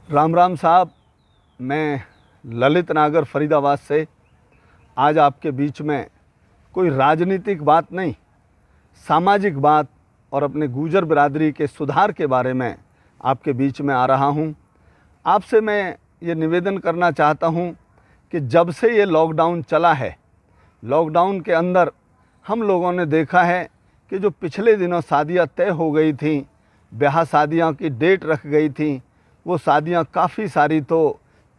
राम राम साहब, मैं ललित नागर फरीदाबाद से आज आपके बीच में कोई राजनीतिक बात नहीं, सामाजिक बात और अपने गुर्जर बिरादरी के सुधार के बारे में आपके बीच में आ रहा हूं। आपसे मैं ये निवेदन करना चाहता हूं कि जब से ये लॉकडाउन चला है, लॉकडाउन के अंदर हम लोगों ने देखा है कि जो पिछले दिनों शादियां तय हो गई थी, ब्याह शादियों की डेट रख गई थी, वो शादियां काफ़ी सारी तो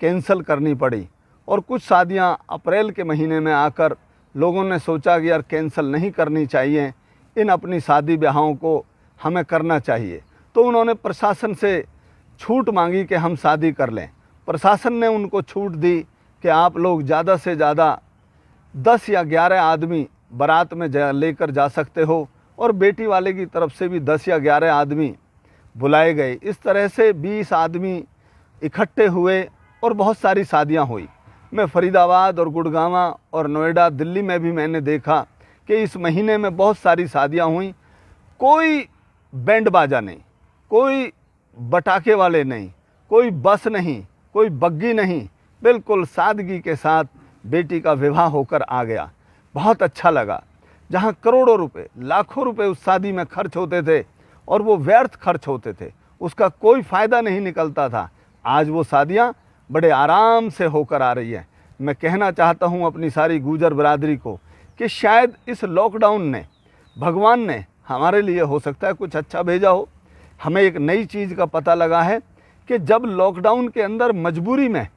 कैंसिल करनी पड़ी और कुछ शादियां अप्रैल के महीने में आकर लोगों ने सोचा कि यार कैंसिल नहीं करनी चाहिए, इन अपनी शादी ब्याहों को हमें करना चाहिए। तो उन्होंने प्रशासन से छूट मांगी कि हम शादी कर लें। प्रशासन ने उनको छूट दी कि आप लोग ज़्यादा से ज़्यादा 10 या 11 आदमी बारात में लेकर जा सकते हो और बेटी वाले की तरफ से भी 10 या 11 आदमी बुलाए गए। इस तरह से 20 आदमी इकट्ठे हुए और बहुत सारी शादियां हुई। मैं फरीदाबाद और गुड़गांव और नोएडा, दिल्ली में भी मैंने देखा कि इस महीने में बहुत सारी शादियां हुई। कोई बैंड बाजा नहीं, कोई पटाखे वाले नहीं, कोई बस नहीं, कोई बग्गी नहीं, बिल्कुल सादगी के साथ बेटी का विवाह होकर आ गया। बहुत अच्छा लगा। जहां करोड़ों रुपए, लाखों रुपए उस शादी में खर्च होते थे और वो व्यर्थ खर्च होते थे, उसका कोई फ़ायदा नहीं निकलता था, आज वो शादियां बड़े आराम से होकर आ रही हैं। मैं कहना चाहता हूं अपनी सारी गुर्जर बिरादरी को कि शायद इस लॉकडाउन ने, भगवान ने हमारे लिए हो सकता है कुछ अच्छा भेजा हो। हमें एक नई चीज़ का पता लगा है कि जब लॉकडाउन के अंदर मजबूरी में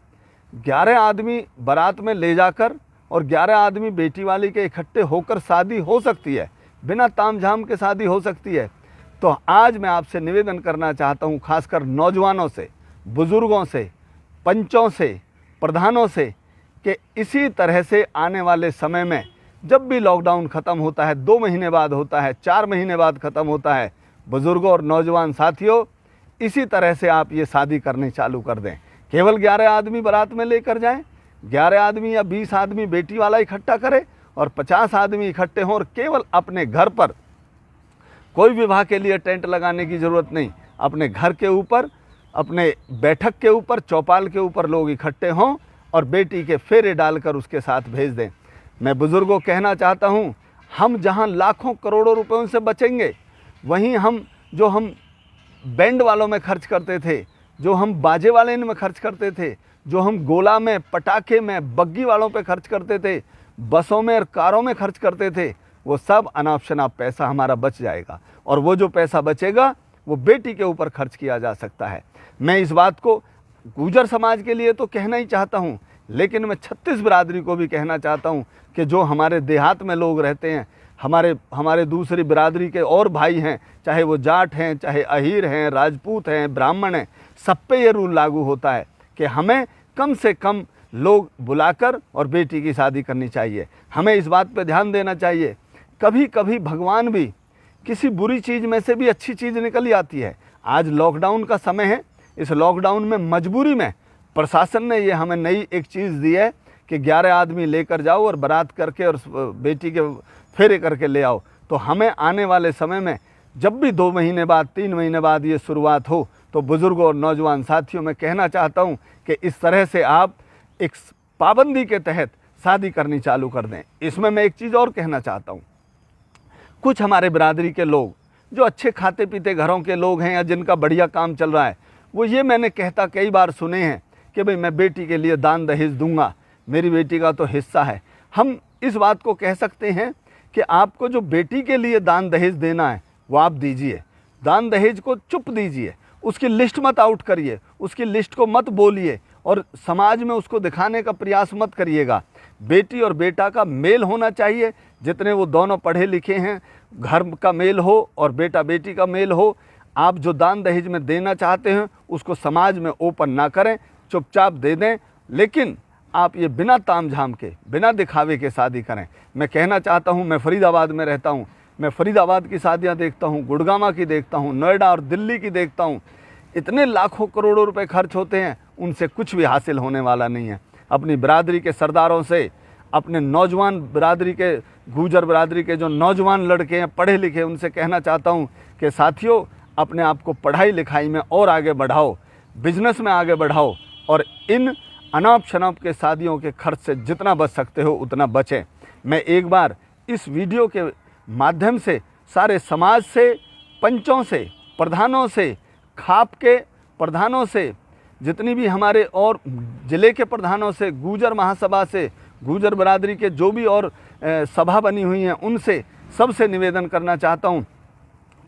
11 आदमी बारात में ले जाकर और 11 आदमी बेटी वाली के इकट्ठे होकर शादी हो सकती है, बिना तामझाम के शादी हो सकती है, तो आज मैं आपसे निवेदन करना चाहता हूं, खासकर नौजवानों से, बुज़ुर्गों से, पंचों से, प्रधानों से, कि इसी तरह से आने वाले समय में जब भी लॉकडाउन ख़त्म होता है, 2 महीने बाद होता है, 4 महीने बाद ख़त्म होता है, बुज़ुर्गों और नौजवान साथियों, इसी तरह से आप ये शादी करनी चालू कर दें। केवल 11 आदमी बारात में लेकर जाएं, 11 आदमी या 20 आदमी बेटी वाला इकट्ठा करें और 50 आदमी इकट्ठे हों और केवल अपने घर पर, कोई विवाह के लिए टेंट लगाने की ज़रूरत नहीं, अपने घर के ऊपर, अपने बैठक के ऊपर, चौपाल के ऊपर लोग इकट्ठे हों और बेटी के फेरे डालकर उसके साथ भेज दें। मैं बुज़ुर्गों को कहना चाहता हूं, हम जहां लाखों करोड़ों रुपयों से बचेंगे, वहीं हम बैंड वालों में खर्च करते थे, जो हम बाजे वाले में खर्च करते थे, जो हम गोला में, पटाखे में, बग्गी वालों पे खर्च करते थे, बसों में और कारों में खर्च करते थे, वो सब अनाप शनाप पैसा हमारा बच जाएगा और वो जो पैसा बचेगा वो बेटी के ऊपर खर्च किया जा सकता है। मैं इस बात को गुर्जर समाज के लिए तो कहना ही चाहता हूँ, लेकिन मैं 36 बिरादरी को भी कहना चाहता हूँ कि जो हमारे देहात में लोग रहते हैं, हमारे दूसरी बिरादरी के और भाई हैं, चाहे वो जाट हैं, चाहे अहीर हैं, राजपूत हैं, ब्राह्मण हैं, सब पे ये रूल लागू होता है कि हमें कम से कम लोग बुलाकर और बेटी की शादी करनी चाहिए। हमें इस बात पे ध्यान देना चाहिए, कभी कभी भगवान भी किसी बुरी चीज़ में से भी अच्छी चीज़ निकल ही आती है। आज लॉकडाउन का समय है, इस लॉकडाउन में मजबूरी में प्रशासन ने ये हमें नई एक चीज़ दी है कि 11 आदमी लेकर जाओ और बारात करके और बेटी के फेरे करके ले आओ। तो हमें आने वाले समय में जब भी 2 महीने बाद, 3 महीने बाद ये शुरुआत हो, तो बुज़ुर्गों और नौजवान साथियों मैं कहना चाहता हूँ कि इस तरह से आप एक पाबंदी के तहत शादी करनी चालू कर दें। इसमें मैं एक चीज़ और कहना चाहता हूँ, कुछ हमारे बिरादरी के लोग जो अच्छे खाते पीते घरों के लोग हैं या जिनका बढ़िया काम चल रहा है, वो ये मैंने कहता कई बार सुने हैं कि भाई मैं बेटी के लिए दान दहेज दूंगा, मेरी बेटी का तो हिस्सा है। हम इस बात को कह सकते हैं कि आपको जो बेटी के लिए दान दहेज देना है वो आप दीजिए, दान दहेज को चुप दीजिए, उसकी लिस्ट मत आउट करिए, उसकी लिस्ट को मत बोलिए और समाज में उसको दिखाने का प्रयास मत करिएगा। बेटी और बेटा का मेल होना चाहिए, जितने वो दोनों पढ़े लिखे हैं, घर का मेल हो और बेटा बेटी का मेल हो। आप जो दान दहेज में देना चाहते हैं उसको समाज में ओपन ना करें, चुपचाप दे दें, लेकिन आप ये बिना तामझाम के, बिना दिखावे के शादी करें। मैं कहना चाहता हूँ, मैं फरीदाबाद में रहता हूँ, मैं फरीदाबाद की शादियाँ देखता हूँ, गुड़गांव की देखता हूँ, नोएडा और दिल्ली की देखता हूँ, इतने लाखों करोड़ों रुपए खर्च होते हैं, उनसे कुछ भी हासिल होने वाला नहीं है। अपनी बिरादरी के सरदारों से, अपने नौजवान बिरादरी के, गुर्जर बिरादरी के जो नौजवान लड़के हैं पढ़े लिखे, उनसे कहना चाहता हूँ कि साथियों, अपने आप को पढ़ाई लिखाई में और आगे बढ़ाओ। बिजनेस में आगे बढ़ाओ और इन अनाप शनाप के शादियों के खर्च से जितना बच सकते हो उतना बचें। मैं एक बार इस वीडियो के माध्यम से सारे समाज से, पंचों से, प्रधानों से, खाप के प्रधानों से, जितनी भी हमारे और ज़िले के प्रधानों से, गुजर महासभा से, गुजर बरादरी के जो भी और सभा बनी हुई हैं उनसे, सबसे निवेदन करना चाहता हूं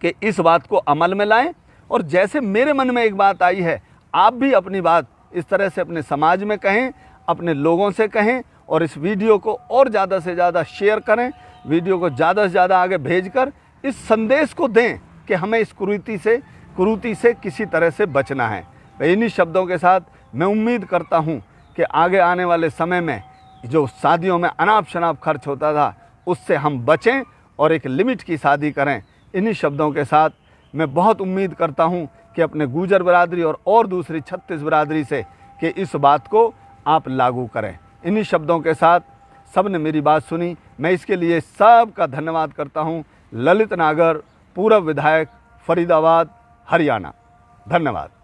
कि इस बात को अमल में लाएं। और जैसे मेरे मन में एक बात आई है, आप भी अपनी बात इस तरह से अपने समाज में कहें, अपने लोगों से कहें और इस वीडियो को और ज़्यादा से ज़्यादा शेयर करें। वीडियो को ज़्यादा से ज़्यादा आगे भेजकर इस संदेश को दें कि हमें इस कुरीति से किसी तरह से बचना है। इन्हीं शब्दों के साथ मैं उम्मीद करता हूं कि आगे आने वाले समय में जो शादियों में अनाप शनाप खर्च होता था उससे हम बचें और एक लिमिट की शादी करें। इन्हीं शब्दों के साथ मैं बहुत उम्मीद करता हूं कि अपने गुजर बरादरी और दूसरी 36 बरादरी से कि इस बात को आप लागू करें। इन्हीं शब्दों के साथ सब ने मेरी बात सुनी, मैं इसके लिए सबका धन्यवाद करता हूं। ललित नागर, पूर्व विधायक, फरीदाबाद, हरियाणा। धन्यवाद।